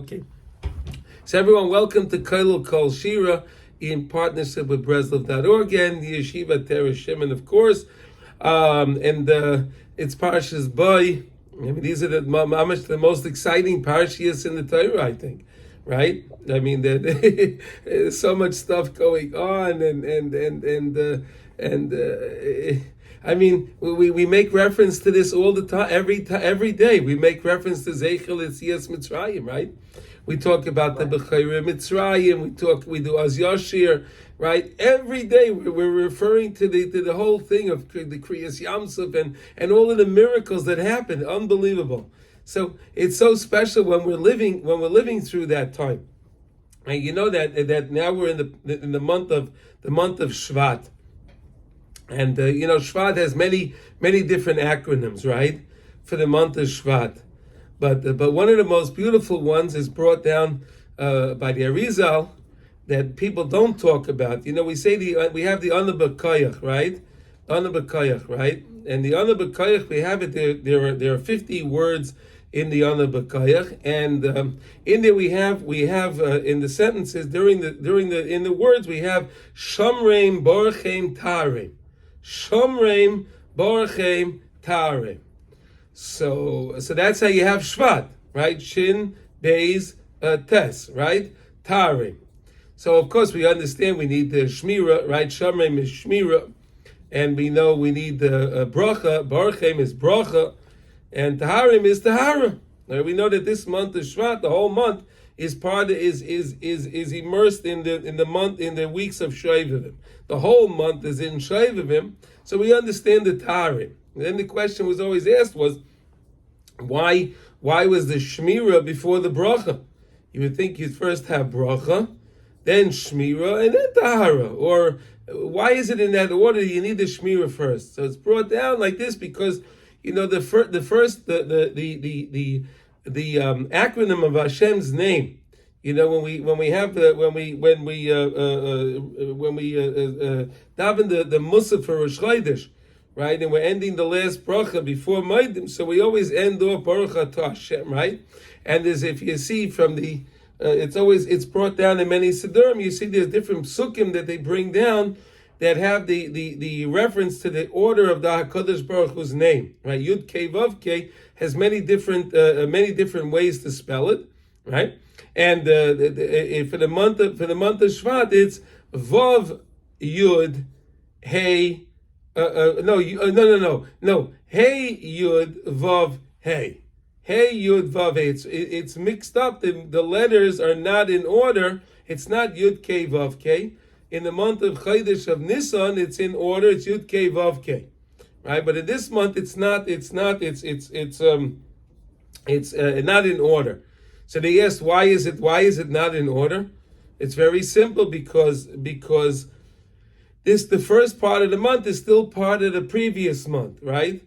Okay, so everyone, welcome to Kailul Kol Shira in partnership with Breslov.org and the Yeshiva Teresh Shimon, of course. It's Parshas Bo. I mean, these are the most exciting parshas in the Torah, I think. Right? I mean, there's so much stuff going on, I mean, we make reference to this all the time, every day. We make reference to Zeichel Yetzias Mitzrayim, right? We talk about the Bechayre Mitzrayim. We do Az Yashir, right? Every day we're referring to the whole thing of the Kriyas Yamsuf and all of the miracles that happened. Unbelievable. So it's so special when we're living through that time. And you know that now we're in the month of Shvat. And Shvat has many different acronyms, right, for the month of Shvat. But one of the most beautiful ones is brought down by the Arizal that people don't talk about. You know, we say we have the Ana B'Koyach, right? Ana B'Koyach, right? And the Ana B'Koyach, we have it. There are 50 words in the Ana B'Koyach, and in there we have in the sentences in the words we have Shomreim Borchem Tareim. Shomreim Borchem Tareim. So that's how you have Shvat, right? Shin, Beis, Tes, right? Tareim. So of course we understand we need the Shmira, right? Shomreim is Shmira, and we know we need the Bracha. Borchem is Bracha, and Taharim is Tahara. Now, we know that this month of Shvat, the whole month, is immersed in the weeks of Shovavim. The whole month is in Shovavim, so we understand the Taharim. And then the question was always asked was, why was the Shmira before the Bracha? You would think you'd first have Bracha, then Shmira, and then Tahara. Or why is it in that order? You need the Shmira first. So it's brought down like this because the acronym of Hashem's name. You know, when we daven the Musaf for Rosh Chodesh, right, and we're ending the last bracha before Moedim, so we always end off Baruch Atah Hashem, right? And as if you see from the, it's brought down in many Siddurim. You see there's different psukim that they bring down that have the reference to the order of the HaKadosh Baruch Hu's name, right? Yud Kei Vav Kei has many different ways to spell it, right? And for the month of Shvat, it's Vav Yud Hey. No. Hey Yud Vav Hey. Hey Yud Vav Hey. It's mixed up. The letters are not in order. It's not Yud Kei Vav Kei. In the month of Chodesh of Nisan, it's in order. It's Yud Kei Vav Kei, right? But in this month, it's not. It's not in order. So they asked, why is it not in order? It's very simple because the first part of the month is still part of the previous month, right?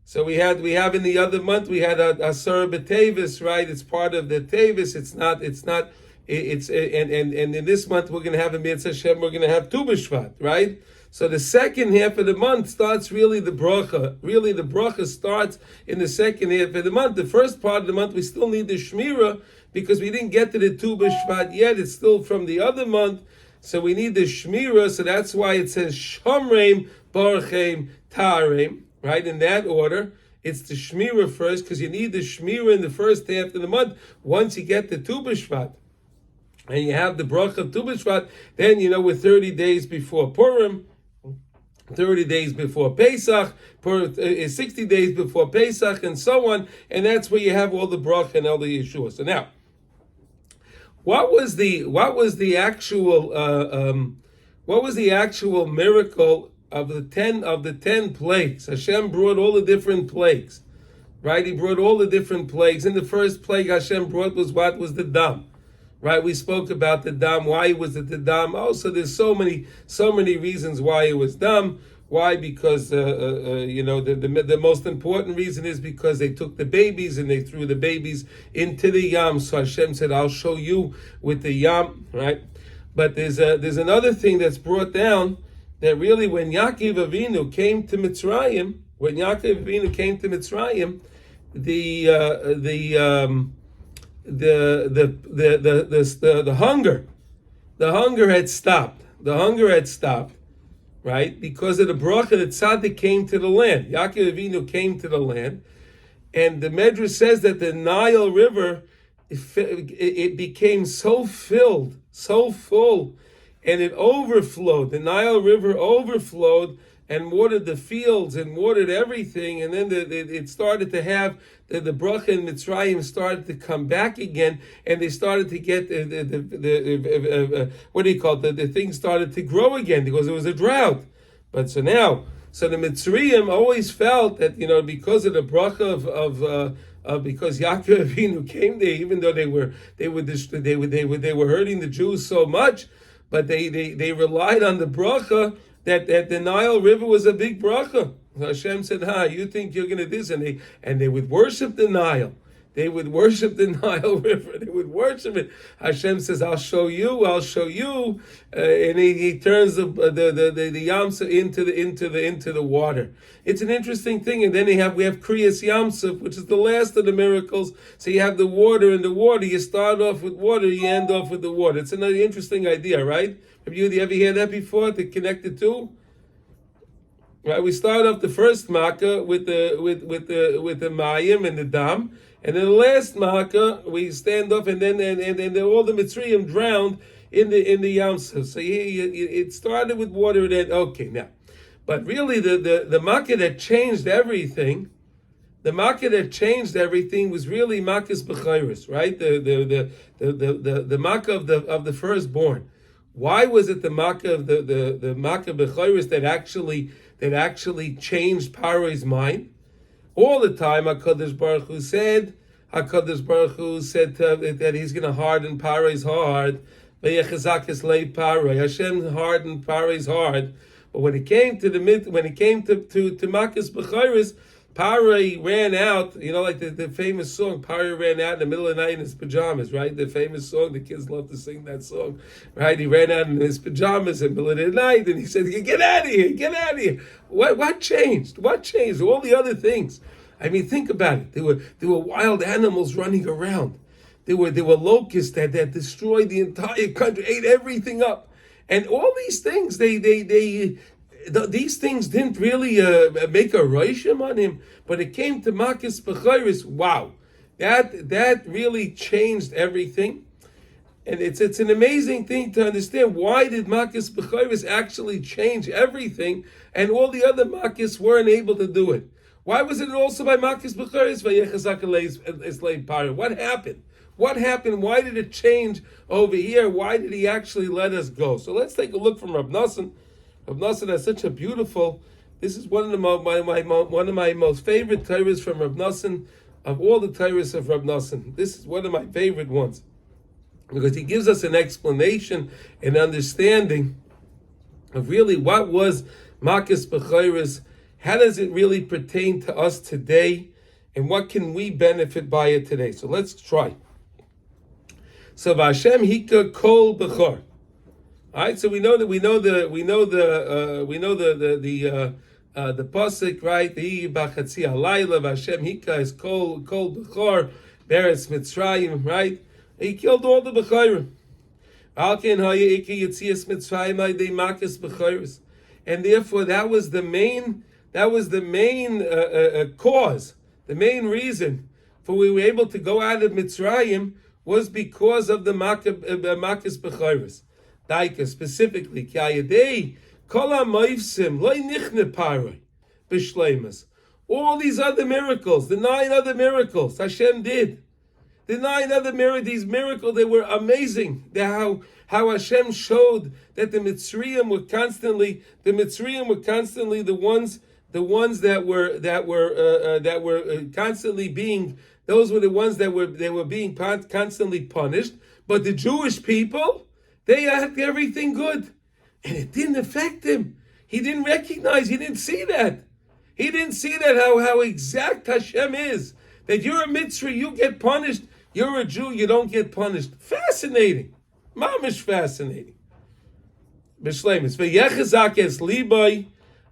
So we have in the other month we had Asar B'Tevis, right? It's part of the Tevis. And in this month we're going to have a Mitzvah Hashem. We're going to have Tu B'Shvat, right? So the second half of the month starts really the bracha. Really, the bracha starts in the second half of the month. The first part of the month we still need the Shmira because we didn't get to the Tu B'Shvat yet. It's still from the other month, so we need the Shmira. So that's why it says Shomreim Borchem Tareim, right? In that order. It's the Shmira first because you need the Shmira in the first half of the month. Once you get the Tu B'Shvat, and you have the bracha of Tu B'Shvat, then we're 30 days before Purim, 30 days before Pesach, 60 days before Pesach, and so on, and that's where you have all the bracha and all the Yeshua. So now, what was the actual miracle of the 10 plagues? Hashem brought all the different plagues, right? He brought all the different plagues. And the first plague Hashem brought was the dam. Right, we spoke about the dam. Why was it the dam? Oh, so there's so many reasons why it was dam. Why? Because the most important reason is because they took the babies and they threw the babies into the yam. So Hashem said, "I'll show you with the yam." Right, but there's another thing that's brought down that really when Yaakov Avinu came to Mitzrayim, the hunger. The hunger had stopped. The hunger had stopped, right? Because of the bracha, the tzaddik came to the land. Yaakov Avinu came to the land. And the Medrash says that the Nile River, it became so filled, so full, and it overflowed. The Nile River overflowed and watered the fields and watered everything. And then it started to have the bracha in Mitzrayim started to come back again, and they started to get what do you call it? The thing started to grow again because it was a drought. But so the Mitzrayim always felt that because of the bracha of because Yaakov Avinu came there, even though they were hurting the Jews so much, but they relied on the bracha that the Nile River was a big bracha. Hashem said, you think you're going to do this? And they would worship the Nile. They would worship the Nile River. They would worship it. Hashem says, I'll show you. And he turns the Yamsuf into the water. It's an interesting thing. And then we have Kriyas Yamsuf, which is the last of the miracles. So you have the water, and the water, you start off with water, you end off with the water. It's another interesting idea, right? Have you ever heard that before, to connect the two? Right, we start off the first makkah with the mayim and the dam, and then the last makkah we stand up, and then all the Mitzrayim drowned in the Yamsuf. So it started with water, and then now, but really the makkah that changed everything, was really makkah's bechayros, right? The makkah of the firstborn. Why was it the makkah of the makkah bechayros that actually changed Pharaoh's mind? All the time, HaKadosh Baruch Hu said that he's going to harden Pharaoh's heart. Hashem hardened Pharaoh's heart, but when it came to Makkah's bechayros, Pharaoh ran out. Like the famous song, Pharaoh ran out in the middle of the night in his pajamas, right? The famous song, the kids love to sing that song, right? He ran out in his pajamas in the middle of the night, and he said, get out of here. What changed? All the other things. I mean, think about it. There were wild animals running around. There were locusts that destroyed the entire country, ate everything up. And all these things, these things didn't really make a roshim on him, but it came to Makkah's bechayros. Wow, that really changed everything, and it's an amazing thing to understand. Why did Makkah's bechayros actually change everything, and all the other Makkahs weren't able to do it? Why was it also by Makkah's bechayros? What happened? What happened? Why did it change over here? Why did he actually let us go? So let's take a look from Rav Nosson. Rav Nosson has such a beautiful. This is one of my most favorite Torahs from Rav Nosson, of all the Torahs of Rav Nosson. This is one of my favorite ones because he gives us an explanation and understanding of really what was Makkah's bechayros. How does it really pertain to us today, and what can we benefit by it today? So let's try. So Hashem hika kol bechor. All right, so we know the pasuk, right? The bachatzi halayla Hashem hika is kol bechor beretz Mitzrayim, right? He killed all the bechorim. Alken haya ikar yitzias Mitzrayim ha'idei makas bechoros, and therefore that was the main cause, the main reason for we were able to go out of Mitzrayim was because of the makas bechoros. Daika specifically, ki ayadei kol ha'moifsim lo nichne paroi b'shleimus. All these other miracles, the 9 other miracles Hashem did, the 9 other these miracles, they were amazing. How Hashem showed that the Mitzrayim were constantly the ones that were constantly being. Those were the ones that were being constantly punished. But the Jewish people, they had everything good, and it didn't affect him. He didn't recognize. He didn't see that. He didn't see that how exact Hashem is. That you're a mitzvah, you get punished. You're a Jew, you don't get punished. Fascinating, mamish fascinating. B'shleimus v'yechazak es libay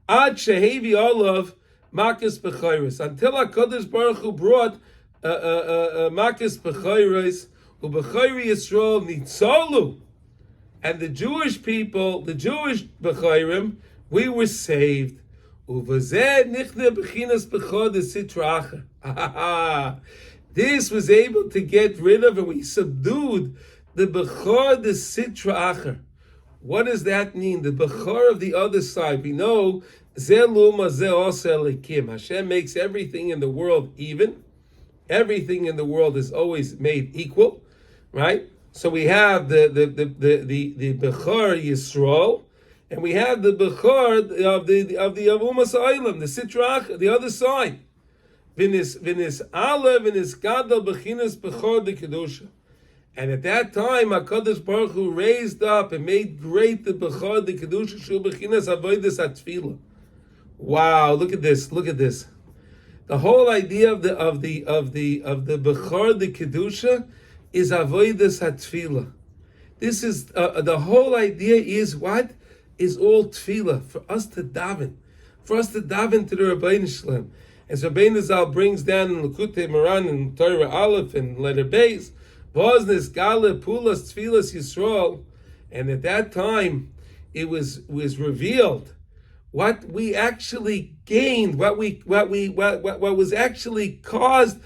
ad shehevi olav makas b'chayros, until HaKadosh Baruch Hu brought Makis Bechayros, Ubechayri Yisrael Nitzolu. And the Jewish people, the Jewish Bechayrim, we were saved. Uvazeh Nichne Bechinas Bechod Sitracha. This was able to get rid of, and we subdued the Bechor the Sitra Acher. What does that mean? The Bechor of the other side. We know Zeluma Zeoselikim. Hashem makes everything in the world even. Everything in the world is always made equal, right? So we have the Bechor Yisrael, and we have the Bechor of the Umas Olam, the Sitra Acher, the other side. Vinis Ale, Vinis Gadol, Bechinas Bechor de Kedusha. And at that time, HaKadosh Baruch Hu raised up and made great the Bechor de Kedusha Shu Bechinas Avodas HaTefillah. Wow! Look at this! Look at this! The whole idea of the Bechor de Kedusha is Avodas HaTefillah. This is the whole idea. Is what is all Tefillah for us to daven, to the Rabbeinu Shalom. As Rabbeinu Zal brings down in Likutei Moran and Torah Aleph and letter Beis, Voznes Gale Pulas Tfilas Yisrael, and at that time it was revealed what we actually gained, what was actually caused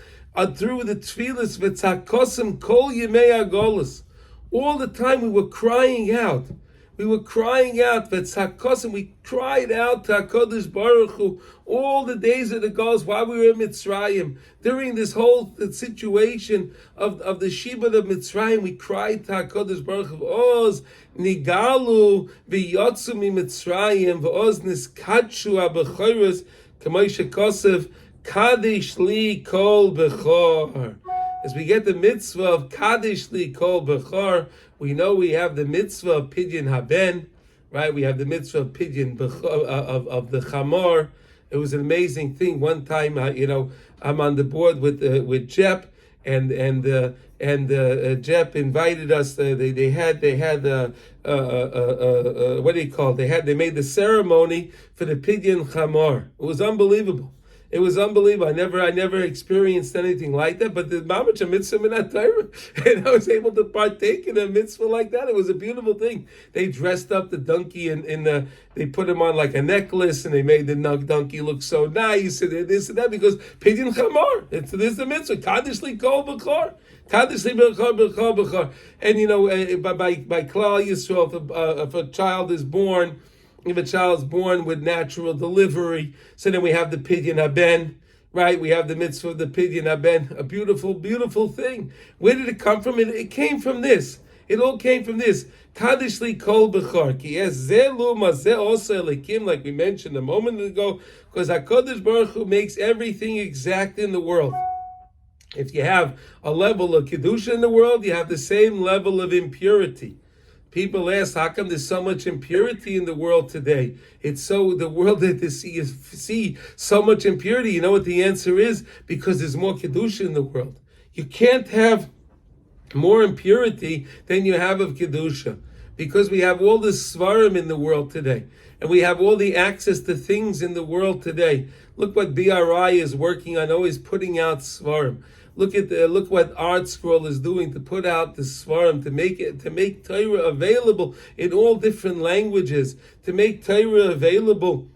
through the Tfilas V'Tzakosim Kol Yemei Agolos. All the time we were crying out. We were crying out, V'Tzakosim, we cried out to HaKadosh Baruch Hu all the days of the Golos while we were in Mitzrayim. During this whole situation of the Shibud of Mitzrayim, we cried to HaKadosh Baruch Hu, Oz Nigalu V'Yotzu Mi-Mitzrayim V'Oz Niskatshu HaBechoros K'may Shekosev Kadesh Li Kol Bechor. As we get the mitzvah of Kadesh Li Kol Bechor, we know we have the mitzvah of Pidyon Haben, right? We have the mitzvah of Pidyon of the Chamor. It was an amazing thing. One time, I'm on the board with Jep, and Jep invited us. They had what do you call it? They made the ceremony for the Pidyon Chamor. It was unbelievable. It was unbelievable. I never experienced anything like that. But the Mamach a mitzvah minat Torah, and I was able to partake in a mitzvah like that. It was a beautiful thing. They dressed up the donkey they put him on like a necklace, and they made the donkey look so nice, and this and that, because Pidyon Chamor. This is the mitzvah. Kadesh li kol b'chor. Kadesh li b'chor b'chor b'chor. And by Klal Yisrael, if a child is born. If a child's born with natural delivery, so then we have the Pidyon Haben, right? We have the mitzvah of the Pidyon Haben, a beautiful, beautiful thing. Where did it come from? It came from this. It all came from this. Kadesh li kol b'chor, ki es zelu mazeh osa elikim, like we mentioned a moment ago, because HaKadosh Baruch Hu makes everything exact in the world. If you have a level of kedusha in the world, you have the same level of impurity. People ask, how come there's so much impurity in the world today? It's so, the world that they see so much impurity. You know what the answer is? Because there's more Kedusha in the world. You can't have more impurity than you have of Kedusha. Because we have all the Svarim in the world today. And we have all the access to things in the world today. Look what BRI is working on, always putting out Svarim. Look what Art Scroll is doing to put out the Svarim, to make Torah available in all different languages, to make Torah available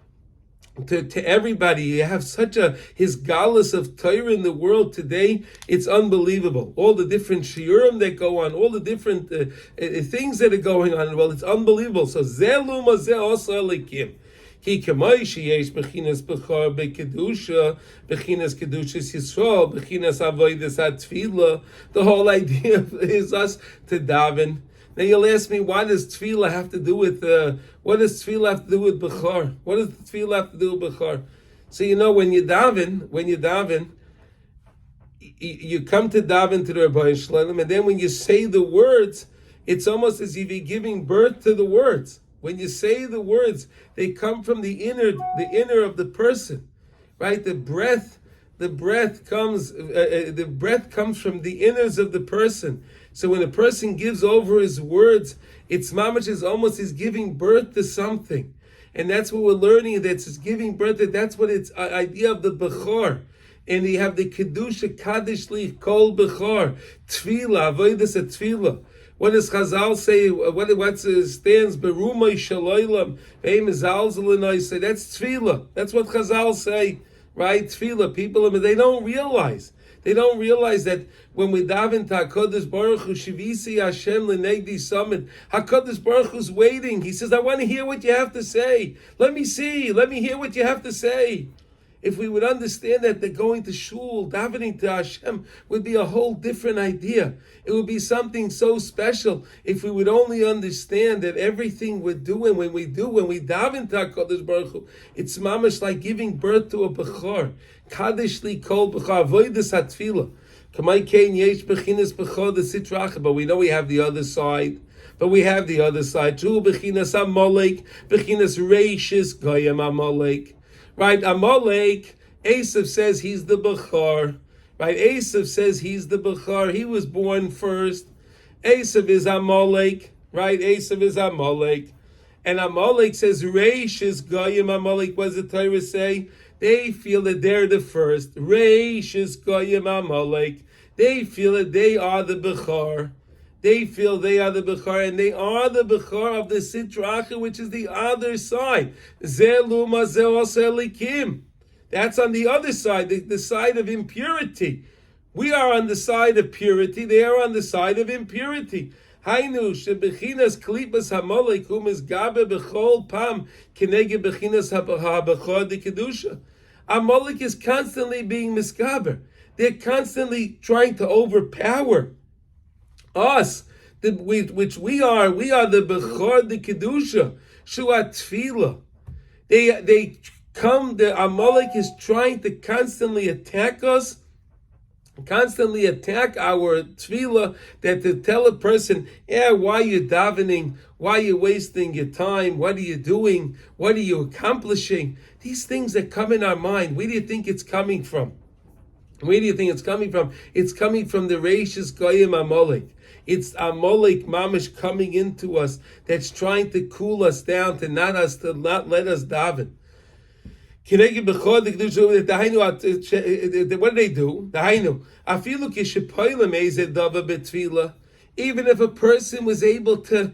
to everybody. You have such his galus of Torah in the world today. It's unbelievable. All the different shiurim that go on, all the different things that are going on. Well, it's unbelievable. So zelu mazeh osa elikim. Ki kamoishi yesh bechinas bechor bekedusha, bechinas kedushas Yisrael, bechinas avodas hatefillah. The whole idea is us to daven. Now you'll ask me, what does tefillah have to do with bechor? What does tefillah have to do with bechor? So when you daven, you come to daven to the Rabbi Shalom, and then when you say the words, it's almost as if you're giving birth to the words. When you say the words, they come from the inner of the person, right? The breath comes from the inners of the person. So when a person gives over his words, it's mamash is almost is giving birth to something, and that's what we're learning. That's giving birth. That's what it's idea of the bechor. And you have the Kedusha Kaddish Li Kol Bechor, Tefillah, Avodas at Tefillah. What does Chazal say? What stands Berumay Shaloilam, Ve'im Zalzalinoi say? That's Tefillah. That's what Chazal say, right? Tefillah. People, they don't realize. They don't realize that when we daven to HaKadosh Baruch Hu, Shivisi Hashem L'negdi Summit, HaKadosh Baruch Hu's waiting. He says, I want to hear what you have to say. Let me see. Let me hear what you have to say. If we would understand that going to shul, davening to Hashem would be a whole different idea. It would be something so special if we would only understand that everything we're doing, when we daven to HaKadosh Baruch Hu, it's mamash like giving birth to a bechor. Kaddish li kol bechor, avodas hatfilah. Kamay kein yesh bechinas bechor the sitracha. But we know we have the other side. True bechinas Amalek, bechinas reishis goyim Amalek. Right, Amalek, Esav says he's the Bechor. Right, Esav says he's the Bechor. He was born first. Esav is Amalek. Right, Esav is Amalek. And Amalek says, Reish is Goyim Amalek. What does the Torah say? They feel that they're the first. Reish is Goyim Amalek. They feel that they are the Bechor. They feel they are the Bechor, and they are the Bechor of the Sitracha, which is the other side. That's on the other side, the side of impurity. We are on the side of purity. They are on the side of impurity. Hainu shebechinas klipas hamalek humis gabe bechol pam kenege bechinas habechor de kedusha. Amalek is constantly being misgaber. They're constantly trying to overpower us, which we are the Bechor the Kedusha, Shuat Tefillah. The Amalek is trying to constantly attack us, constantly attack our Tefillah, that to tell a person, why are you davening? Why are you wasting your time? What are you doing? What are you accomplishing? These things that come in our mind, where do you think it's coming from? Where do you think it's coming from? It's coming from the Reishis Goyim Amalek. It's Amalek mamish coming into us that's trying to cool us down, to not let us daven. What do they do? Even if a person was able to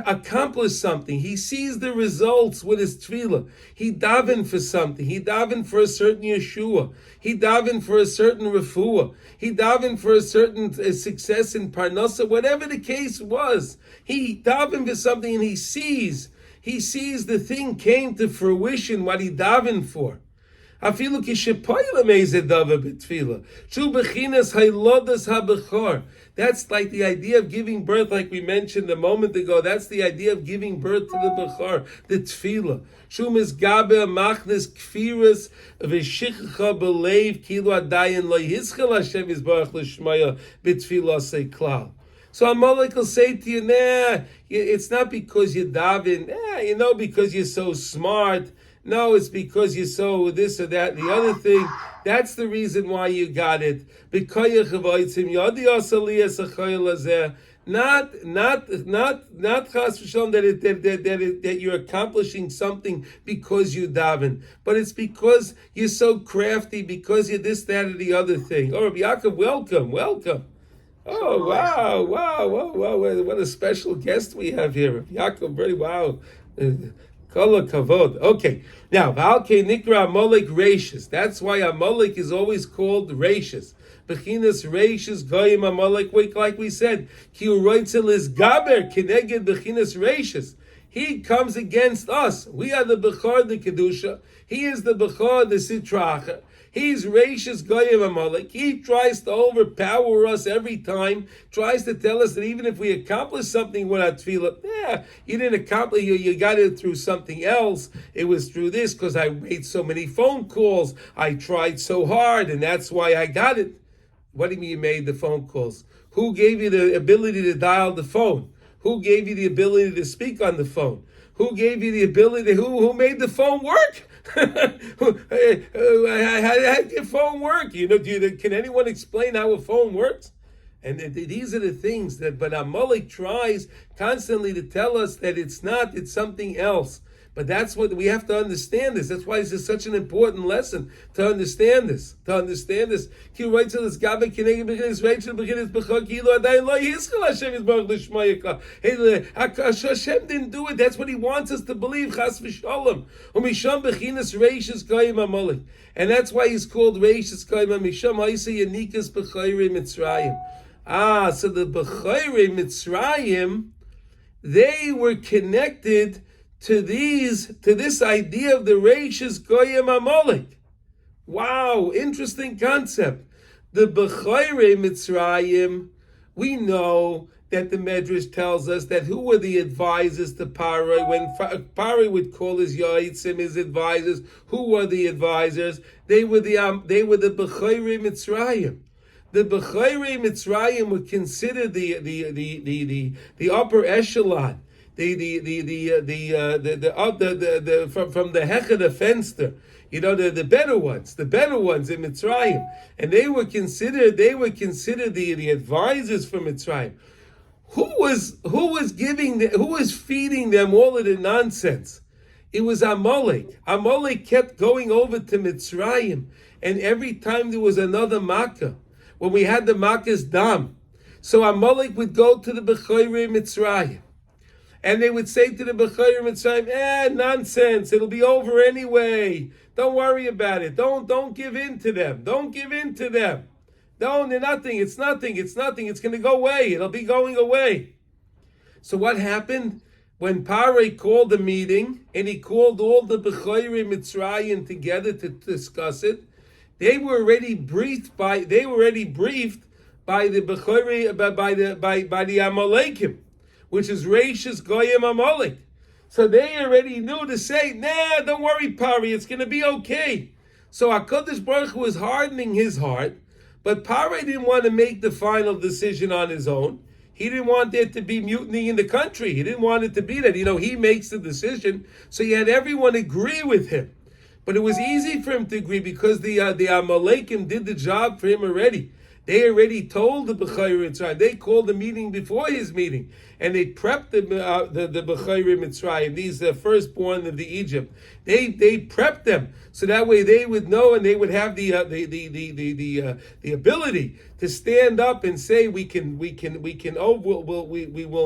accomplish something, he sees the results with his tefillah. He davened for something. He davened for a certain Yeshua. He davened for a certain refuah. He davened for a certain success in Parnasa. Whatever the case was, he davened for something, and he sees the thing came to fruition, what he davened for. Afilu kishepoyle meize dava b'tefillah. Shu bechinas haylodas habechor. That's like the idea of giving birth, like we mentioned a moment ago. That's the idea of giving birth to the bechor, the tefillah. Shu misgabe machnes kfiras v'shichcha b'leiv kilu adayin lo yizchel Hashem yizbarach l'shmaya b'tefillah seklal. So Amalek will say to you, it's not because you daven, because you're so smart. No, it's because you saw this or that, the other thing. That's the reason why you got it. Not chas v'shalom that you're accomplishing something because you daven, but it's because you're so crafty, because you're this, that, or the other thing. Oh, Rabbi Yaakov, welcome. Oh, wow, what a special guest we have here. Rabbi Yaakov, very wow. Kol kavod. Okay, now Valke Nikra Amalek Reishis. That's why Amalek is always called Reishis. Bechinas Reishis Goyim Amalek. Like we said, Ki Uroitzel is Gaber Kineged Bechinas Reishis. He comes against us. We are the Bechor the Kedusha. He is the Bechor the Sitracha. He's Reishis Goyim Amalek. He tries to overpower us every time, tries to tell us that even if we accomplish something with our tefillah, you didn't accomplish, you got it through something else. It was through this because I made so many phone calls. I tried so hard, and that's why I got it. What do you mean you made the phone calls? Who gave you the ability to dial the phone? Who gave you the ability to speak on the phone? Who gave you the ability? Who made the phone work? How did your phone work? Can anyone explain how a phone works? And these are the things but Amalek tries constantly to tell us that it's not, it's something else. But that's what we have to understand this. That's why this is such an important lesson to understand this. Ki Rachel is Gabe Kineged Beginis Rachel Beginis Bechok Kilo Adayin Lo Yisrael Hashem is Baruch L'Shmayika. Hashem didn't do it. That's what He wants us to believe. Chas v'sholom. Umisham Bechinas Reishis Goyim Amalek. And that's why He's called Reishis Goyim Misham Ha'isa Yanikas B'Chayrei Mitzrayim. So the B'Chayrei Mitzrayim, they were connected to this idea of the Reishis Goyim Amalek. Wow, interesting concept. The B'Chayrei Mitzrayim, we know that the Medrash tells us that who were the advisors to Pharaoh when Pharaoh would call his Ya'itzim, his advisors. Who were the advisors? They were the B'Chayrei Mitzrayim. The B'Chayrei Mitzrayim were considered the upper echelon. From the Hechad Fenster, the better ones in Mitzrayim, and they were considered the advisors for Mitzrayim. Who was feeding them all of the nonsense? It was Amalek. Amalek kept going over to Mitzrayim, and every time there was another Makkah, when we had the Makkah's Dam, so Amalek would go to the B'Chayrei Mitzrayim. And they would say to the B'Chayrei Mitzrayim, nonsense, it'll be over anyway. Don't worry about it. Don't give in to them. Don't give in to them. No, they're nothing. It's nothing. It's going to go away. It'll be going away. So what happened? When Pharaoh called a meeting, and he called all the B'Chayrei Mitzrayim together to discuss it, they were already briefed by the B'Chayrei, by the Amalekim, which is Reishis Goyim Amalek. So they already knew to say, don't worry, Pari, it's going to be okay. So HaKadosh Baruch Hu was hardening his heart, but Pari didn't want to make the final decision on his own. He didn't want there to be mutiny in the country. He didn't want it to be that. He makes the decision, so he had everyone agree with him. But it was easy for him to agree because the Amalekim did the job for him already. They already told the B'Chayrei Mitzrayim. They called the meeting before his meeting, and they prepped the B'Chayrei Mitzrayim, these firstborn of the Egypt. They prepped them so that way they would know and they would have the ability to stand up and say we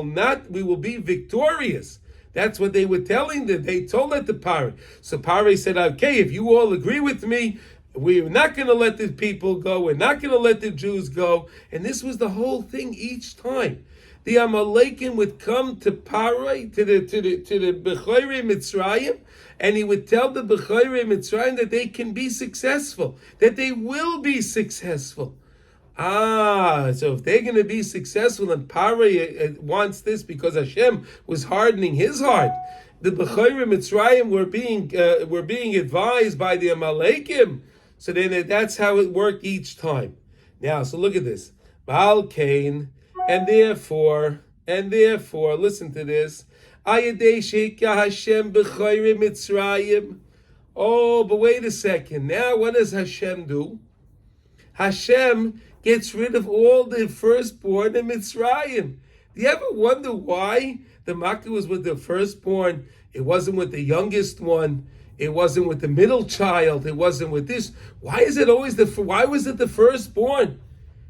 will be victorious. That's what they were telling them. They told it to Pharaoh. So Pharaoh said, okay, if you all agree with me, we're not going to let the people go. We're not going to let the Jews go. And this was the whole thing each time. The Amalekim would come to Pharaoh, to the B'Chayrei Mitzrayim, and he would tell the B'Chayrei Mitzrayim that they can be successful, that they will be successful. So if they're going to be successful, and Pharaoh wants this because Hashem was hardening his heart. The B'Chayrei Mitzrayim were being advised by the Amalekim. So then that's how it worked each time. Now, so look at this. Baal Cain, and therefore, listen to this. Ayadei Sheikah Hashem B'Chayrei Mitzrayim. Oh, but wait a second. Now, what does Hashem do? Hashem gets rid of all the firstborn in Mitzrayim. Do you ever wonder why the Makkah was with the firstborn? It wasn't with the youngest one. It wasn't with the middle child. It wasn't with this. Why is it always why was it the firstborn?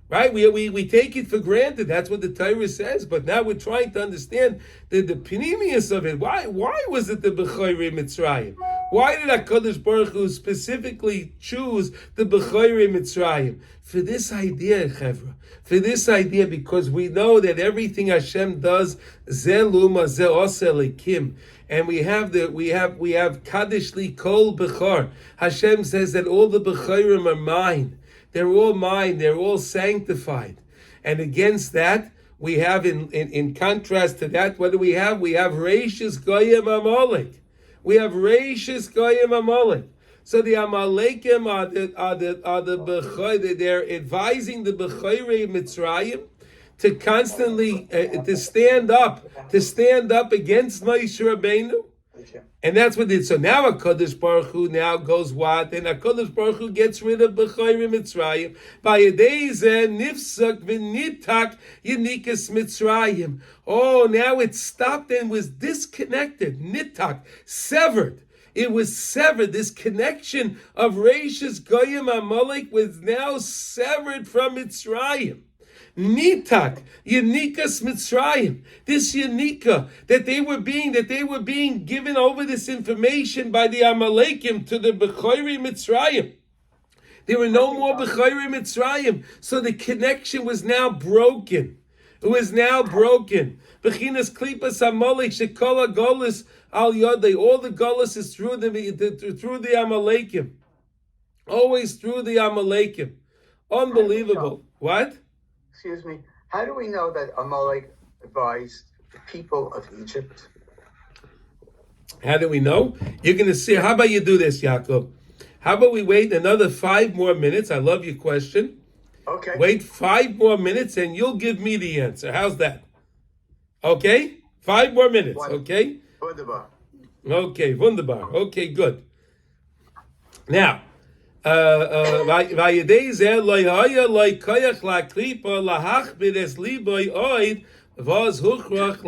Right? We take it for granted. That's what the Torah says. But now we're trying to understand the panemius of it. Why was it the B'Chayrei Mitzrayim? Why did HaKadosh Baruch Hu specifically choose the B'Chayrei Mitzrayim? For this idea, Chevra. For this idea, because we know that everything Hashem does, Zeh Luma, Zeh Oseh Lekim. And we have Kaddish Li Kol B'char. Hashem says that all the B'chayrim are mine. They're all mine. They're all sanctified. And against that, we have in contrast to that, what do we have? We have Reishis Goyim Amalek. We have Reishis Goyim Amalek. So the Amalekim are the B'chayr. They're advising the B'chayrei Mitzrayim to constantly to stand up against Moshe Rabbeinu, And that's what it did. So now HaKadosh Baruch Hu now goes what? And HaKadosh Baruch Hu gets rid of B'chayrim Mitzrayim. By Yedei Zeh Nifsak V'nitak Yenikas Mitzrayim. Oh, now it stopped and was disconnected. Nitak, severed. It was severed. This connection of Reishis Goyim Amalek was now severed from Mitzrayim. Nitak, Yenikas Mitzrayim. This Yenika, that they were being given over this information by the Amalekim to the Bechayri Mitzrayim. There were no more Bechayri Mitzrayim. So the connection was now broken. It was now broken. Bechinas Klipas Amalek Shekola Golis Al Yodei. All the Golis is through the Amalekim. Always through the Amalekim. Unbelievable. What? Excuse me. How do we know that Amalek advised the people of Egypt? How do we know? You're going to see. How about you do this, Yaakov? How about we wait another 5 more minutes? I love your question. Okay. Wait 5 more minutes and you'll give me the answer. How's that? Okay? 5 more minutes, okay? Wunderbar. Okay, wunderbar. Okay, good. Now, Vayedei Zeh lo haya lo koyach laklipa lahachbir es liboy oid v'oz huchrach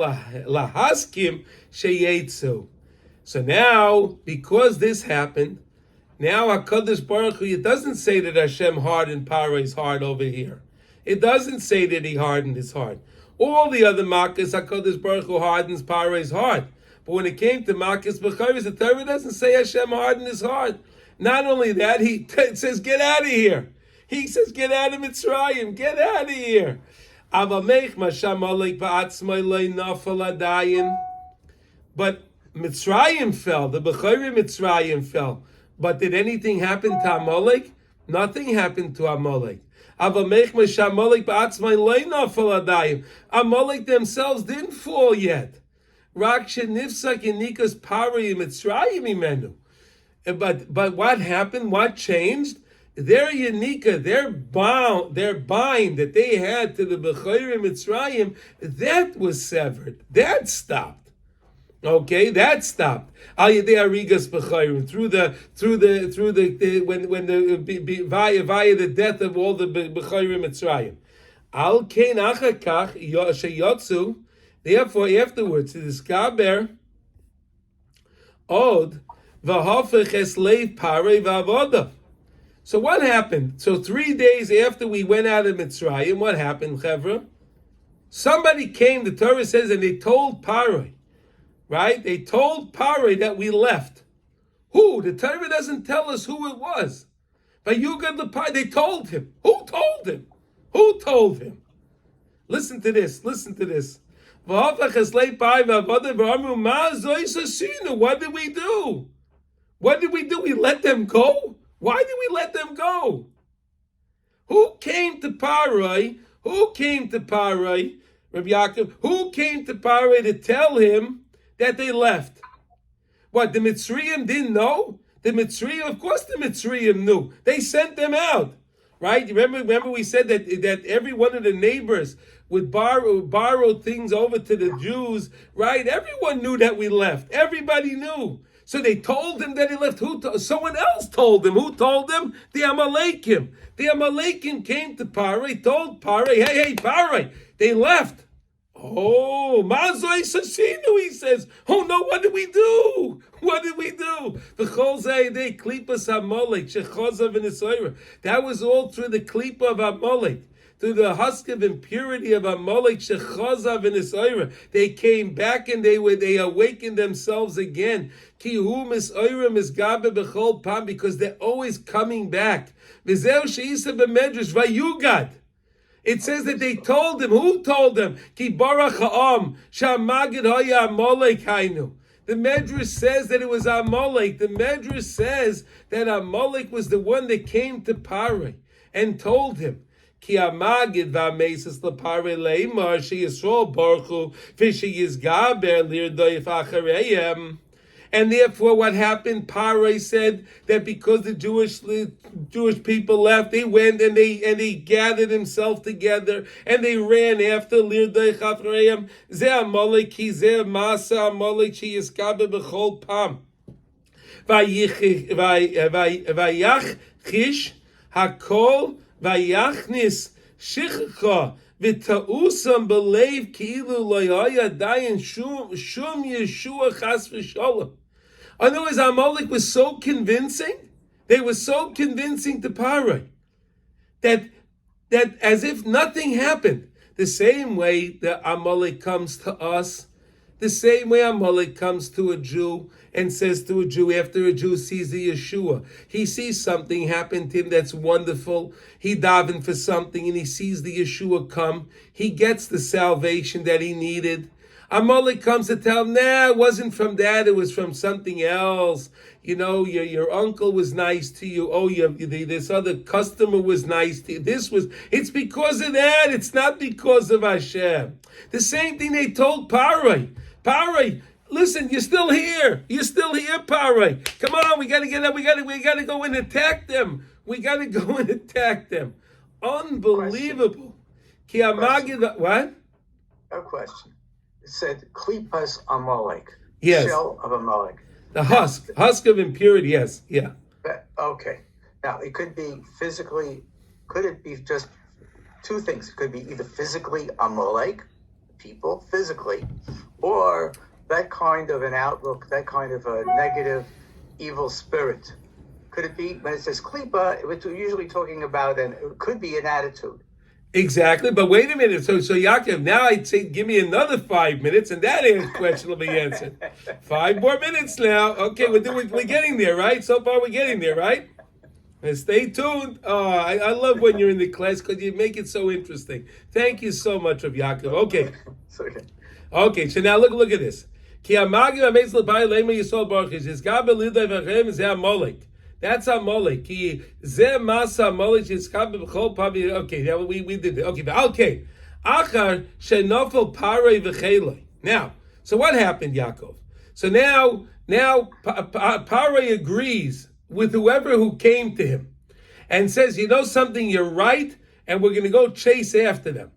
lahaskim sheyetzu. So now, because this happened, now HaKadosh Baruch Hu, it doesn't say that Hashem hardened Paro's heart over here. It doesn't say that he hardened his heart. All the other Makkos, HaKadosh Baruch Hu hardens Paro's heart. But when it came to Makkos B'chayris, the Torah doesn't say Hashem hardened his heart. Not only that, it says, get out of here. He says, get out of Mitzrayim. Get out of here. But Mitzrayim fell. The Bechayri Mitzrayim fell. But did anything happen to Amalek? Nothing happened to Amalek. Amalek themselves didn't fall yet. But what happened? What changed? Their Yenika, their bind that they had to the Bechayri Mitzrayim, that was severed. That stopped. Okay, that stopped. Al Yedei Arigas B'chayrim, through the via the death of all the B'chayrim Mitzrayim. Al Kein Achakach Sheyotzu. Therefore, afterwards, it is Gaber Od V'Hafech Esleiv Parei V'Avodav. So what happened? So 3 days after we went out of Mitzrayim, what happened, Chevra? Somebody came. The Torah says, and they told Parei. Right? They told Parei that we left. Who? The Torah doesn't tell us who it was. But they told him. Who told him? Who told him? Listen to this. Listen to this. What did we do? What did we do? We let them go? Why did we let them go? Who came to Parei? Who came to Parei? Rabbi Yaakov. Who came to Parei to tell him that they left? What, the Mitzrayim didn't know? The Mitzrayim, of course the Mitzrayim knew. They sent them out, right? Remember we said that every one of the neighbors would borrow things over to the Jews, right? Everyone knew that we left. Everybody knew. So they told him that he left. Someone else told him. Who told them? The Amalekim. The Amalekim came to Parei, told Parei, hey, Parei, they left. Oh, Mazoi Sashinu, he says. Oh no, what did we do? What did we do? The Chol Zayidei, Klipas Amalek, Shechozav and Esoira. That was all through the Klipa of Amalek, through the husk of impurity of Amalek, Shechozav and Esoira. They came back and they awakened themselves again. Ki hu misoira misgabe b'chol pam, because they're always coming back. V'zeu she'isa b'medrash vayugad. It says that they told him. Who told them? Ki barach ha'am sha'magid haya Amalek hainu. The Medrash says that it was Amalek. The Medrash says that Amalek was the one that came to Parei and told him. Ki amagid v'amesas leParei leimar sheyisrael baruchu v'sheyizgaber lirdoif achareyem. And therefore, what happened? Pharaoh said that because the Jewish people left, they went and they gathered themselves together and they ran after Lirdei Chavreim. Ze Amalek ki ze masa Amalek she yiskabe b'chol pam. Vayach chish hakol vayachnis shichcha. V'ta'usam b'leiv ki'ilu lo yaya dayan shum Yeshua chas v'sholem. In other words, Amalek was so convincing. They were so convincing to Pharaoh that as if nothing happened. The same way that Amalek comes to us, the same way Amalek comes to a Jew and says to a Jew, after a Jew sees the Yeshua, he sees something happen to him that's wonderful. He davened for something and he sees the Yeshua come. He gets the salvation that he needed. Amalek comes to tell him, nah, it wasn't from that, it was from something else. You know, your uncle was nice to you. Oh, this other customer was nice to you. It's because of that. It's not because of Hashem. The same thing they told Pharaoh. Pharaoh, listen, you're still here. You're still here, Pharaoh. Come on, we gotta get up. We gotta go and attack them. We gotta go and attack them. Unbelievable. What? No question. It said Klipas Amalek. Yes. Shell of Amalek. The husk of impurity. Yes, yeah. Okay. Now it could be physically. Could it be just two things? It could be either physically Amalek, people physically, or that kind of an outlook, that kind of a negative, evil spirit. Could it be, when it says klipa, we're usually talking about, and it could be an attitude. Exactly, but wait a minute. So Yaakov, now I'd say give me another 5 minutes, and that question will be answered. 5 more minutes now. Okay, we're getting there, right? So far we're getting there, right? And stay tuned. Oh, I love when you're in the class because you make it so interesting. Thank you so much, of Yaakov. Okay. Okay, so now look at this. That's Amalek. Okay, we did it. Okay. Achar shenofel parei v'cheloi. Now, so what happened, Yaakov? So now Paroi agrees with whoever who came to him and says, you know something, you're right, and we're going to go chase after them.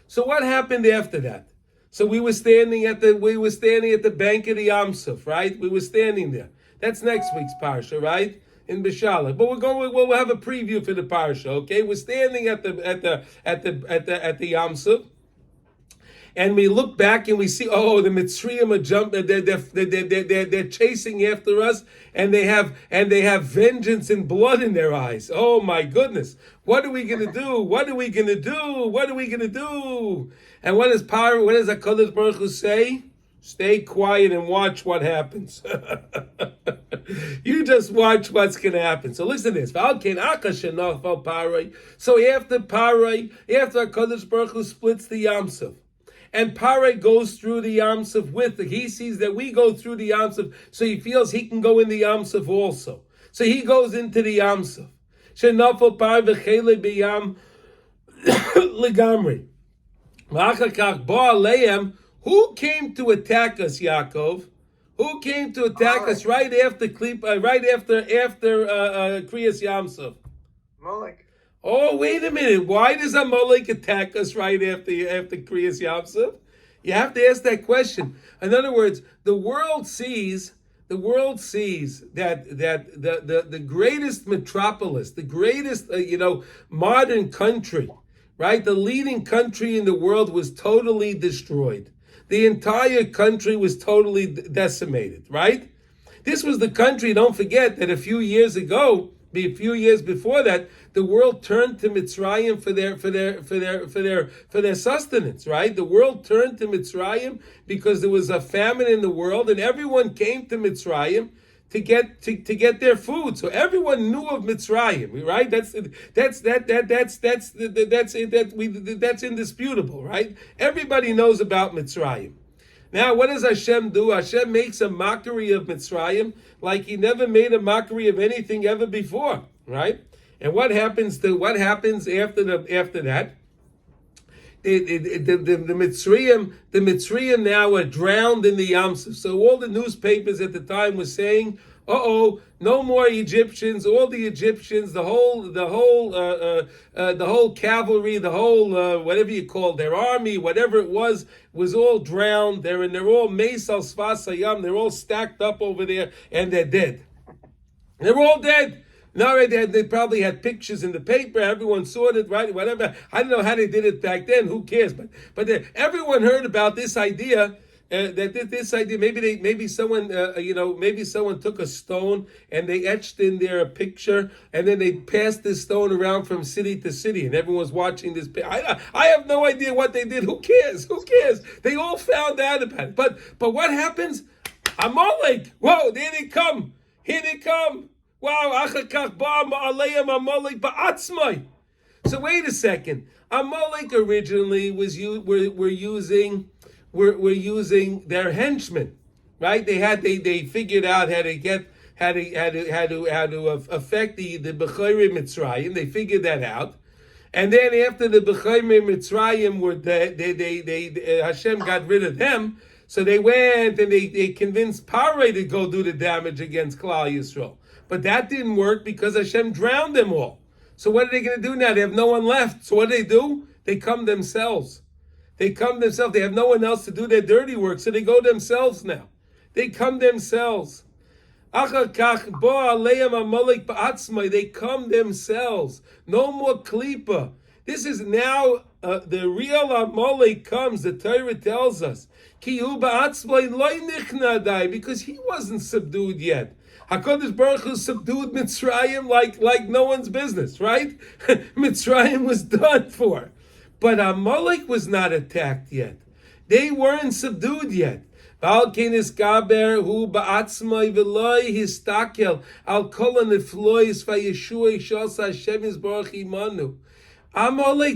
So what happened after that? So we were standing at the bank of the Yam Suf, right? We were standing there. That's next week's parsha, right? In Bishalach. But we'll have a preview for the parsha, okay? We're standing at the Yam Suf, and we look back and we see, oh, the Mitzrayim are jumping. They're chasing after us, and they have vengeance and blood in their eyes. Oh my goodness! What are we gonna do? What are we gonna do? What are we gonna do? And what does HaKadosh Baruch Hu say? Stay quiet and watch what happens. You just watch what's going to happen. So listen to this. So after HaKadosh Baruch Hu splits the Yam Suf, and Paroi goes through the Yam Suf with it. He sees that we go through the Yam Suf, so he feels he can go in the Yam Suf also. So he goes into the Yam Suf. Shenafel Paroi v'chele b'yam legamri. V'achakach bo aleim. Who came to attack us, Yaakov? Who came to attack us right after Kriyas Yam Suf? Amalek. Oh, wait a minute. Why does Amalek attack us right after Kriyas Yam Suf? You have to ask that question. In other words, the world sees that the greatest metropolis, the greatest modern country, right? The leading country in the world was totally destroyed. The entire country was totally decimated, right? This was the country, don't forget that a few years before that, the world turned to Mitzrayim for their sustenance, right? The world turned to Mitzrayim because there was a famine in the world, and everyone came to Mitzrayim to get their food. So everyone knew of Mitzrayim, right? That's indisputable, right? Everybody knows about Mitzrayim. Now, what does Hashem do? Hashem makes a mockery of Mitzrayim like He never made a mockery of anything ever before, right? And what happens after that? the Mitzrayim now are drowned in the Yam Suf. So all the newspapers at the time were saying, no more Egyptians. All the Egyptians, the whole cavalry, the whole whatever you call their army, whatever it was all drowned. They're all Meisal Sfas Hayam. They're all stacked up over there, and they're dead. They're all dead. No, they probably had pictures in the paper. Everyone saw it, right? Whatever. I don't know how they did it back then. Who cares? But everyone heard about this idea. This idea. Maybe someone took a stone and they etched in there a picture, and then they passed this stone around from city to city, and everyone's watching this. I have no idea what they did. Who cares? They all found out about it. But what happens? Amalek. Whoa! There they come. Here they come. Wow, so wait a second. Amalek originally were using their henchmen, right? They figured out how to affect the Bechorei Mitzrayim. They figured that out, and then after the Bechorei Mitzrayim were Hashem got rid of them. So they went and they convinced Pharaoh to go do the damage against Klal Yisrael. But that didn't work because Hashem drowned them all. So what are they going to do now? They have no one left. So what do? They come themselves. They have no one else to do their dirty work. So they go themselves now. They come themselves. They come themselves. No more klipa. This is now the real Amalek comes. The Torah tells us. Because he wasn't subdued yet. HaKadosh Baruch Hu subdued Mitzrayim like no one's business, right? Mitzrayim was done for. But Amalek was not attacked yet. They weren't subdued yet. Amalek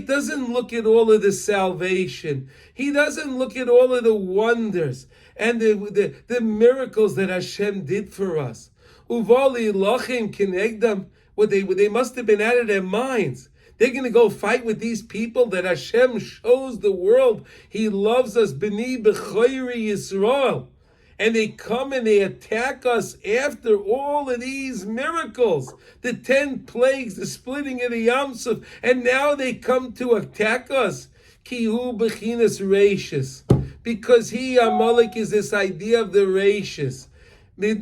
doesn't look at all of the salvation. He doesn't look at all of the wonders and the miracles that Hashem did for us. Uvali lachim kinegdam. They must have been out of their minds. They're going to go fight with these people that Hashem shows the world He loves us. B'ni b'choyri Yisrael. And they come and they attack us after all of these miracles. The 10 plagues, the splitting of the Yam Suf. And now they come to attack us. Kihu b'chinas reishis. Because Amalek, is this idea of the reishis. He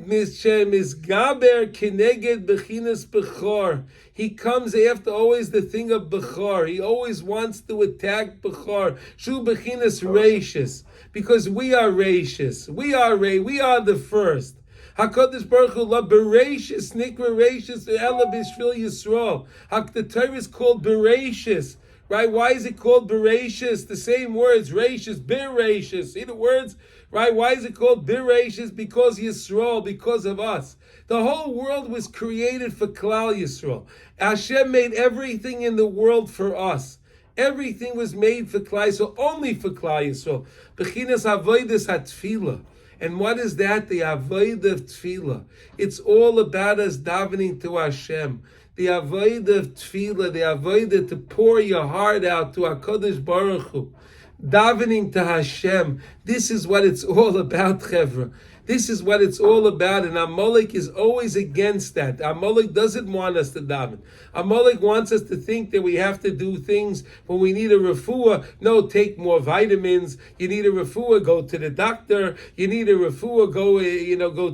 comes after always the thing of Bechor. He always wants to attack Bechor. Shu bechinas reishis. Because we are reishis. We are the first. HaKadosh Baruch Hu la bereishis nikra reishis ela b'shvil Yisrael. The Torah is called bereishis. Right? Why is it called Bereshis? The same words, Rashis, Bereshis. See the words? Right? Why is it called Bereshis? Because Yisrael, because of us. The whole world was created for Klal Yisrael. Hashem made everything in the world for us. Everything was made for Klal Yisrael, only for Klal Yisrael. Bechinas avodas hatfila. And what is that? The avodah of tefillah. It's all about us davening to Hashem. The avodah of tefillah, the avodah to pour your heart out to HaKadosh Baruch Hu, davening to Hashem. This is what it's all about, Chevra. This is what it's all about, and Amalek is always against that. Amalek doesn't want us to daven. Amalek wants us to think that we have to do things when we need a refuah. No, take more vitamins. You need a refuah, go to the doctor. You need a refuah, go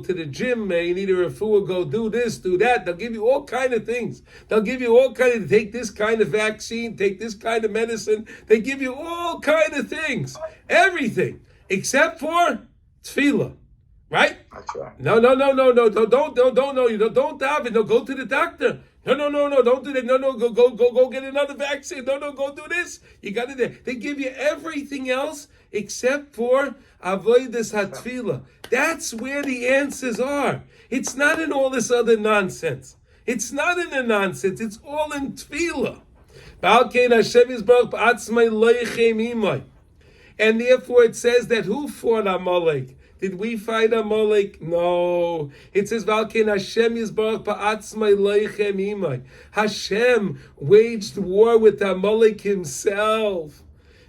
to the gym. You need a refuah, go do this, do that. They'll give you all kind of things. They'll give you all kind of, take this kind of vaccine, take this kind of medicine. They give you all kind of things. Everything, except for tefillah. Right? That's right. No. Don't daven. No, go to the doctor. No, don't do that. No, go get another vaccine. No, go do this. You got to do. They give you everything else except for avodas hatfila. That's where the answers are. It's not in all this other nonsense. It's not in the nonsense. It's all in tefillah. And therefore it says that who fought Amalek? Did we fight Amalek? No. It says, Valken Hashem Yisbarach Ba'atzmai Leichem Imai. Hashem waged war with Amalek himself.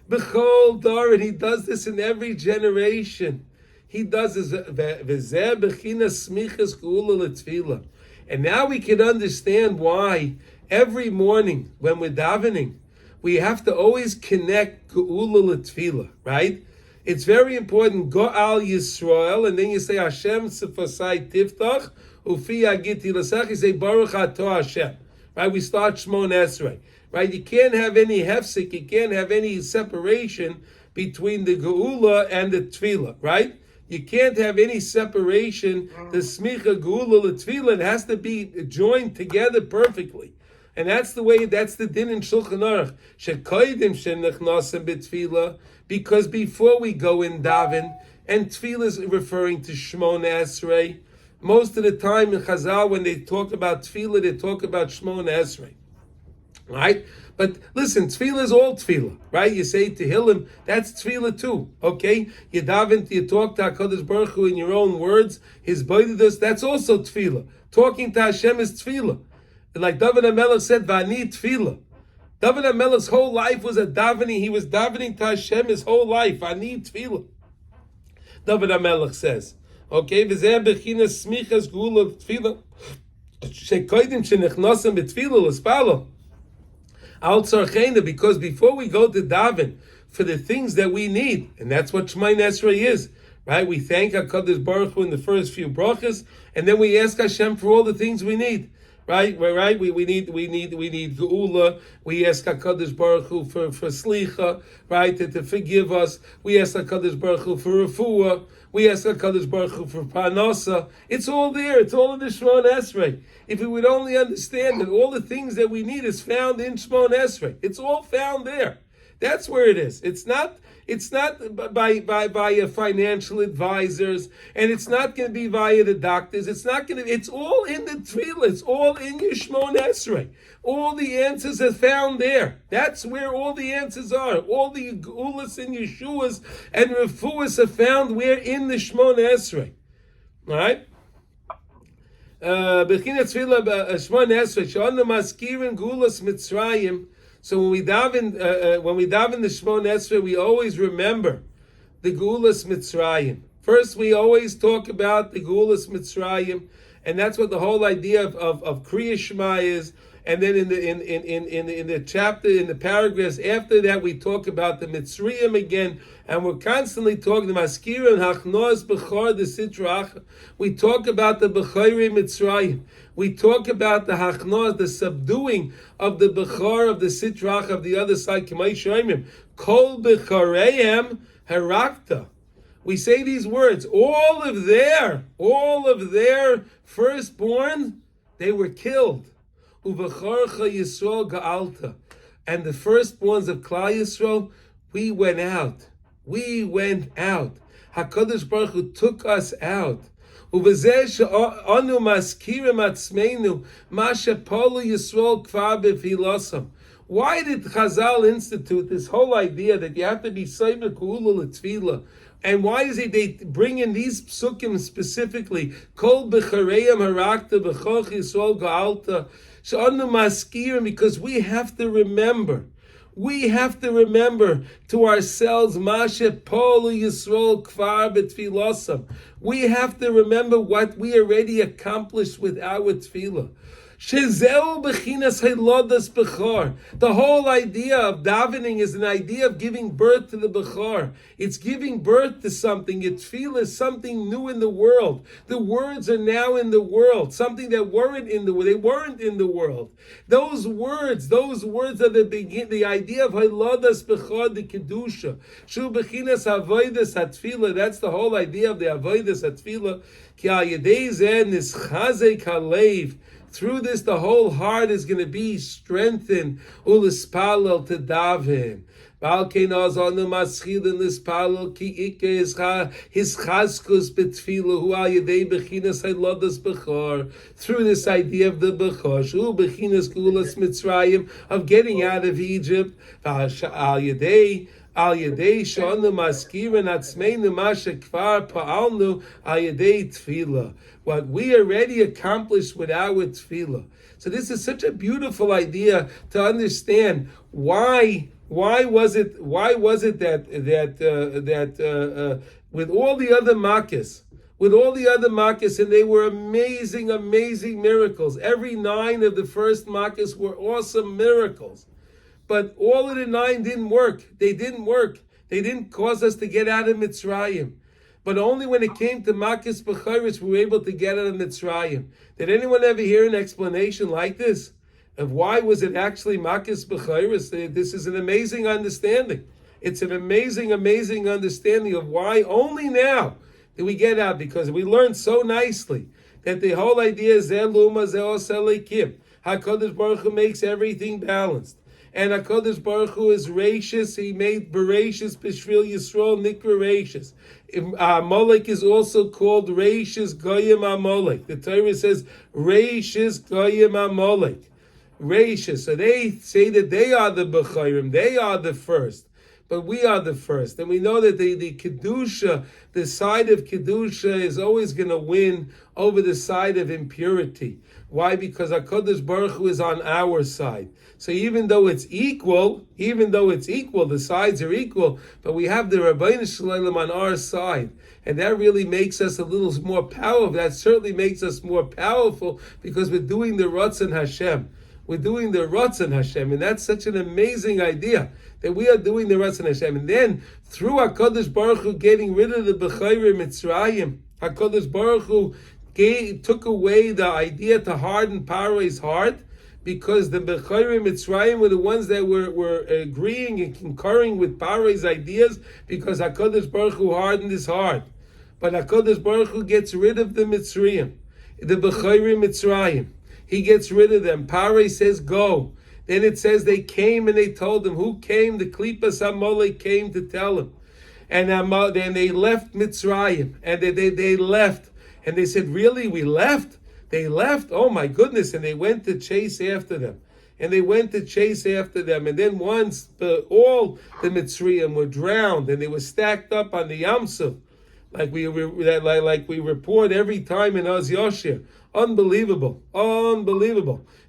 B'chol dar, and he does this in every generation. He does this. V'zeh b'chinas smichas geula l'tefillah. And now we can understand why every morning when we're davening, we have to always connect geula l'tefillah, right? It's very important. Go al Yisrael, and then you say Hashem sefasai tiftach ufi agiti l'sach. You say Baruch Ato Hashem, right? We start Shmon Esrei, right? You can't have any hefsek. You can't have any separation between the geula and the tefillah, right? You can't have any separation. The smicha geula l'tefillah, it has to be joined together perfectly. And that's the way, that's the din in Shulchan Aruch. Shekoidim shenechnasem b'tefillah, because before we go in daven, and tefillah is referring to Shmon Esrei. Most of the time in Chazal, when they talk about tefillah, they talk about Shmon Esrei, right? But listen, tefillah is all tefillah, right? You say Tehillim, that's tefillah too, okay? You daven, you talk to HaKadosh Baruch Hu in your own words, His boidus, that's also tefillah. Talking to Hashem is tefillah. Like David HaMelech said, Vani tefillah. David HaMelech's whole life was a davening. He was davening to Hashem his whole life. Vani tefillah. David HaMelech says, okay, v'zeh bechinas smichas geula tefillah. Shekoidim shenechnasem b'tefillah l'spalo. Al tzarchena, because before we go to daven for the things that we need, and that's what Shemay Esrei is, right? We thank HaKadosh Baruch Hu in the first few brachas, and then we ask Hashem for all the things we need. Right. We need geula. We ask HaKadosh Baruch Hu for slicha, right, to forgive us. We ask HaKadosh Baruch Hu for refuah. We ask HaKadosh Baruch Hu for parnasa. It's all there. It's all in the Shmon Esrei. If we would only understand that all the things that we need is found in Shmon Esrei. It's all found there. That's where it is. It's not by financial advisors, and it's not going to be via the doctors. It's not going to. It's all in the tefillah. It's all in your Shmon Esrei. All the answers are found there. That's where all the answers are. All the geulas and Yeshuas and refuas are found where in the Shmon Esrei. All right. B'chinas tefillah Shmon Esrei she'anu maskirin geulas Mitzrayim. So when we daven the Shmon Esrei, we always remember the Geulas Mitzrayim. First, we always talk about the Geulas Mitzrayim, and that's what the whole idea of Kriya Shema is. And then in the chapter, in the paragraphs after that, we talk about the Mitzrayim again, and we're constantly talking the Maskira and Hachnoas Bechor the Sitrach. We talk about the Bechorei Mitzrayim. We talk about the Hachnoas, the subduing of the Bechor of the Sitrach of the other side. K'may Shoimim Kol Bechoreihem Harakta. We say these words. All of their firstborn, they were killed. Uvacharcha Yisrael Ga'alta. And the firstborns of Klal Yisrael, we went out. HaKadosh Baruch Hu took us out. Uvazeh she'anu maskirim atzmeinu ma she'polu Yisrael kvar b'filosam. Why did Chazal institute this whole idea that you have to be Seimer Ku'ula L'Tfilah? And why is it they bring in these psukim specifically? Kol b'chareim harakta b'choch Yisrael Ga'alta. She'anu maskirim, because we have to remember to ourselves, Mashe Polu Yisrael Kvar B'Tfilosam. We have to remember what we already accomplished with our tefillah. Shezeu b'chinas haylodas bechor. The whole idea of davening is an idea of giving birth to the bechor. It's giving birth to something. Your tefillah is something new in the world. The words are now in the world. Something that weren't in the world. They weren't in the world. Those words are the idea of haylodas bechor, the kedusha. Shu b'chinas avodas hatefillah. That's the whole idea of the avodas hatefillah. Ki al yedei zeh nischazek halev. Through this, the whole heart is going to be strengthened. Ulispalel to daven. Balkenaz on the maschil in this palel ki ike his chaskus betfilah hu al yedei bechinas haylodas bechor. Through this idea of the bechor, shu bechinas gulas Mitzrayim, of getting out of Egypt. Al yedei shonu maskirin atzmeinu mashe kvar pa'alnu al yedei tefillah. What we already accomplished with our tefillah. So this is such a beautiful idea to understand why Why was it that with all the other makkahs, and they were amazing miracles. Every 9 of the first makkahs were awesome miracles, but all of the 9 didn't work. They didn't cause us to get out of Mitzrayim. But only when it came to makkahs b'chayris we were able to get out of Mitzrayim. Did anyone ever hear an explanation like this? Of why was it actually makkahs b'chayris? This is an amazing understanding. It's an amazing understanding of why only now do we get out, because we learned so nicely that the whole idea is Zeluma Zeoselikim. HaKadosh Baruch Hu makes everything balanced. And HaKadosh Baruch Hu is gracious. He made Bereshis B'Shvil Yisrael Nikra Rashis. Amalek is also called Rashis Goyim Amalek. The Torah says Rashis Goyim Amalek. Rashis. So they say that they are the B'chayrim. They are the first. But we are the first. And we know that the Kedusha, the side of Kedusha is always going to win over the side of impurity. Why? Because HaKadosh Baruch Hu is on our side. So even though it's equal, the sides are equal, but we have the Rabbeinu Shalom on our side. And that really makes us a little more powerful. That certainly makes us more powerful because we're doing the Ratzon Hashem. We're doing the Ratzon Hashem. And that's such an amazing idea, that we are doing the Ratzon Hashem. And then, through HaKadosh Baruch Hu getting rid of the B'chayrim Mitzrayim, HaKadosh Baruch Hu took away the idea to harden Pharaoh's heart, because the B'chayrim Mitzrayim were the ones that were agreeing and concurring with Pharaoh's ideas, because HaKadosh Baruch Hu hardened his heart. But HaKadosh Baruch Hu gets rid of the Mitzrayim, the B'chayrim Mitzrayim. He gets rid of them. Pharaoh says, go. Then it says they came and they told him. Who came? The Klipas Amalek came to tell him. And then they left Mitzrayim. And they left. And they said, really, we left? They left? Oh my goodness. And they went to chase after them. And then once all the Mitzrayim were drowned and they were stacked up on the Yam Suf, like we report every time in Oz Yoshir. Unbelievable.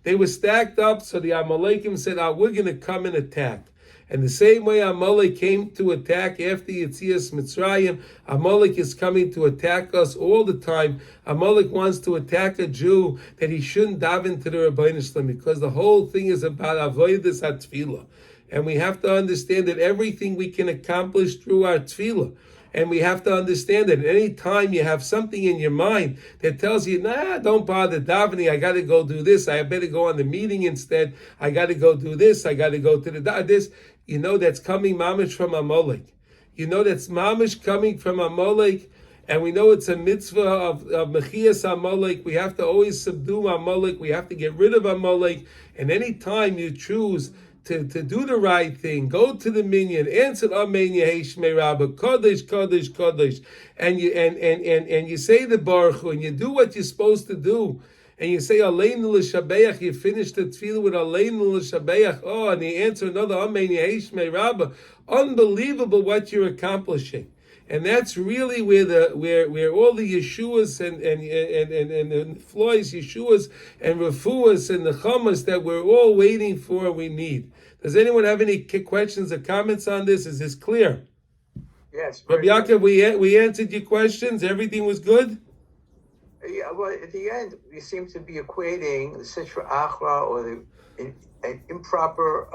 They were stacked up, so the Amalekim said, we're going to come and attack. And the same way Amalek came to attack after Yetzias Mitzrayim, Amalek is coming to attack us all the time. Amalek wants to attack a Jew that he shouldn't daven to the Rabbeinu Shalom, because the whole thing is about avodas hatefillah. And we have to understand that everything we can accomplish through our tefillah. And we have to understand that any time you have something in your mind that tells you, don't bother davening, I got to go do this, I better go on the meeting instead, I got to go do this, I got to go to this, that's coming mamish from Amalek. That's mamish coming from Amalek, and we know it's a mitzvah of mechias Amalek. We have to always subdue Amalek, we have to get rid of Amalek, and any time you choose to do the right thing, go to the minyan, answer Amen Yehei Shmei Rabbah, Kodesh, Kodesh, Kodesh, and you say the Baruch Hu, and you do what you're supposed to do, and you say Aleinu L'Shabeach, you finish the tefillah with Aleinu L'Shabeach, and you answer another Amen Yehei Shmei Rabbah. Unbelievable what you're accomplishing. And that's really where all the Yeshuas and the Floyd's Yeshuas and Refuas and the Chamas that we're all waiting for, we need. Does anyone have any questions or comments on this? Is this clear? Yes. Rabbi Yaakov, we answered your questions. Everything was good? Yeah, well, at the end, we seem to be equating the Sitra Achra or an improper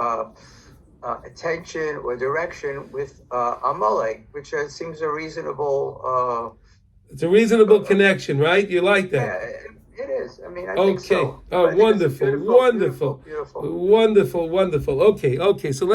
attention or direction with Amalek, which seems a reasonable... it's a reasonable connection, right? You like that? Yeah, it is. I mean, I think so. Oh, wonderful. Beautiful. Wonderful. Okay, so let's